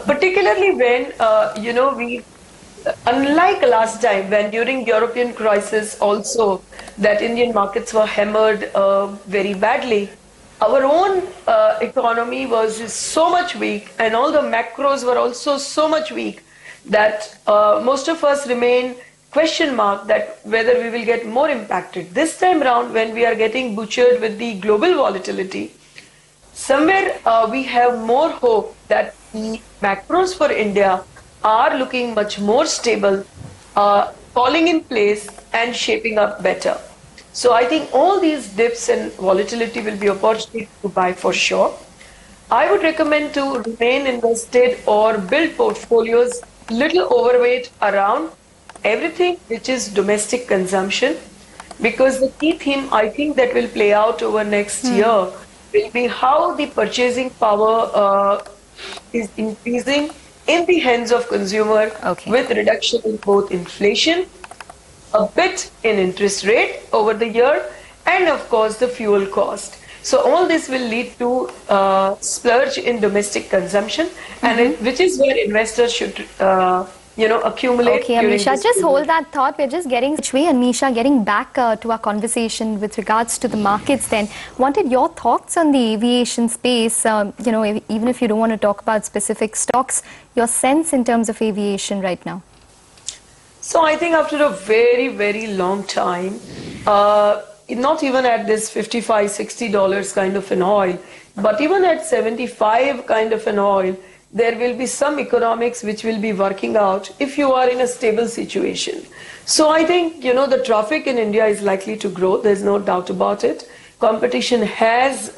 particularly when, unlike last time when during European crisis also that Indian markets were hammered very badly, our own economy was so much weak and all the macros were also so much weak that most of us remain question mark that whether we will get more impacted. This time round when we are getting butchered with the global volatility, somewhere we have more hope that the macros for India are looking much more stable, falling in place and shaping up better. So I think all these dips and volatility will be opportunity to buy for sure. I would recommend to remain invested or build portfolios little overweight around everything which is domestic consumption, because the key theme I think that will play out over next year will be how the purchasing power is increasing in the hands of consumer with reduction in both inflation, a bit in interest rate over the year, and of course the fuel cost. So all this will lead to splurge in domestic consumption, and which is where investors should accumulate. Okay, Amisha, just hold that thought. We're just getting which way. And Amisha, getting back to our conversation with regards to the markets then, wanted your thoughts on the aviation space, even if you don't want to talk about specific stocks, your sense in terms of aviation right now. So I think after a very, very long time, not even at this $55, $60 kind of an oil, but even at 75 kind of an oil, there will be some economics which will be working out if you are in a stable situation. So I think, the traffic in India is likely to grow. There's no doubt about it. Competition has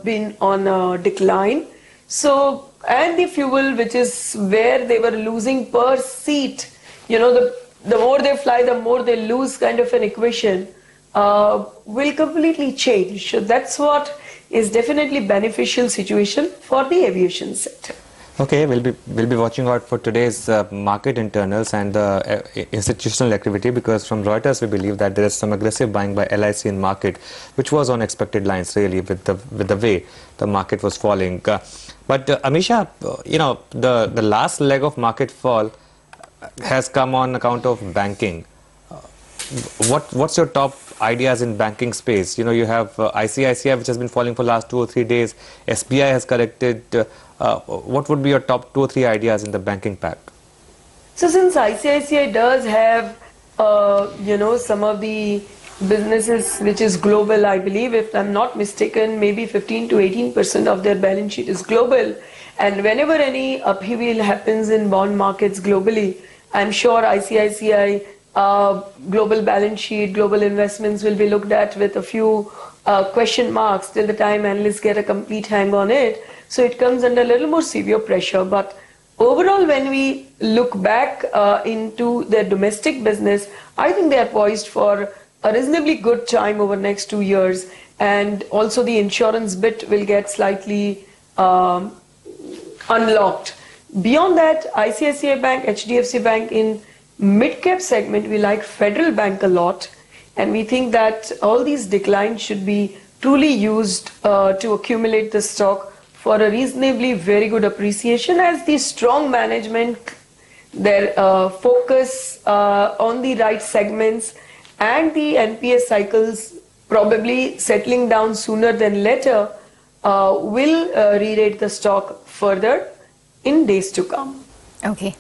been on a decline. So, and the fuel, which is where they were losing per seat, the more they fly, the more they lose kind of an equation, will completely change. So that's what is definitely beneficial situation for the aviation sector. Okay, we'll be watching out for today's market internals and institutional activity, because from Reuters we believe that there is some aggressive buying by LIC in market, which was on expected lines really with the way the market was falling. But Amisha, the last leg of market fall has come on account of banking. What's your top ideas in banking space? You have ICICI, which has been falling for last 2 or 3 days. SBI has corrected. What would be your top 2 or 3 ideas in the banking pack? So since ICICI does have, some of the businesses which is global, I believe, if I'm not mistaken, maybe 15 to 18% of their balance sheet is global. And whenever any upheaval happens in bond markets globally, I'm sure ICICI global balance sheet, global investments will be looked at with a few question marks till the time analysts get a complete hang on it. So it comes under a little more severe pressure. But overall, when we look back into their domestic business, I think they are poised for a reasonably good time over next 2 years. And also the insurance bit will get slightly unlocked. Beyond that, ICICI Bank, HDFC Bank in mid-cap segment, we like Federal Bank a lot. And we think that all these declines should be truly used to accumulate the stock for a reasonably very good appreciation, as the strong management, their focus on the right segments and the NPS cycles probably settling down sooner than later will re-rate the stock further in days to come. Okay.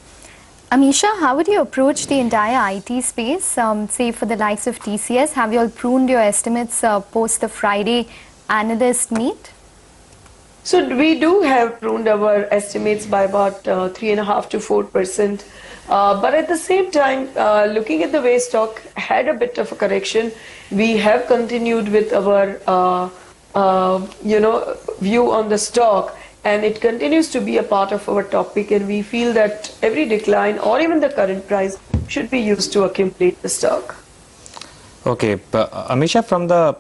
Amisha, how would you approach the entire IT space, say for the likes of TCS? Have you all pruned your estimates post the Friday analyst meet? So we do have pruned our estimates by about 3.5% to 4%. But at the same time, looking at the way stock had a bit of a correction, we have continued with our view on the stock, and it continues to be a part of our topic, and we feel that every decline or even the current price should be used to accumulate the stock. Okay, Amisha, from the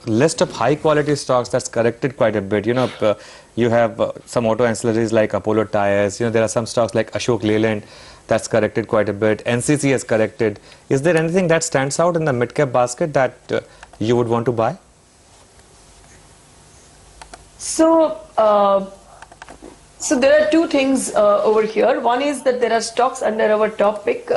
list of high quality stocks that's corrected quite a bit, you have some auto ancillaries like Apollo Tires, there are some stocks like Ashok Leyland that's corrected quite a bit, NCC has corrected. Is there anything that stands out in the mid-cap basket that you would want to buy? So, So there are two things over here. One is that there are stocks under our top pick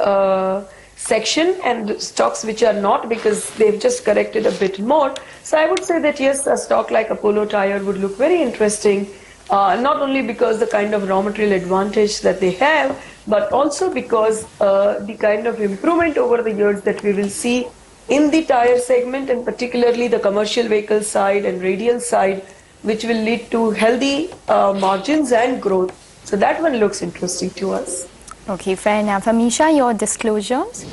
section and stocks which are not, because they've just corrected a bit more. So I would say that yes, a stock like Apollo Tyre would look very interesting, not only because the kind of raw material advantage that they have, but also because the kind of improvement over the years that we will see in the tire segment, and particularly the commercial vehicle side and radial side, which will lead to healthy margins and growth. So that one looks interesting to us. Okay, fair enough. Amisha, your disclosures?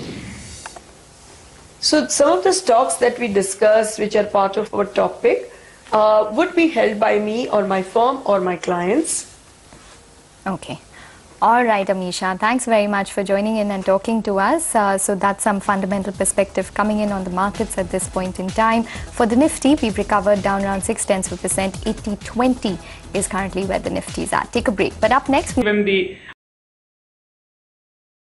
So some of the stocks that we discussed, which are part of our top pick, would be held by me or my firm or my clients. Okay. All right, Amisha, thanks very much for joining in and talking to us. So that's some fundamental perspective coming in on the markets at this point in time. For the Nifty, we've recovered down around 0.6%. 80.20 is currently where the Nifty is at. Take a break. But up next, When the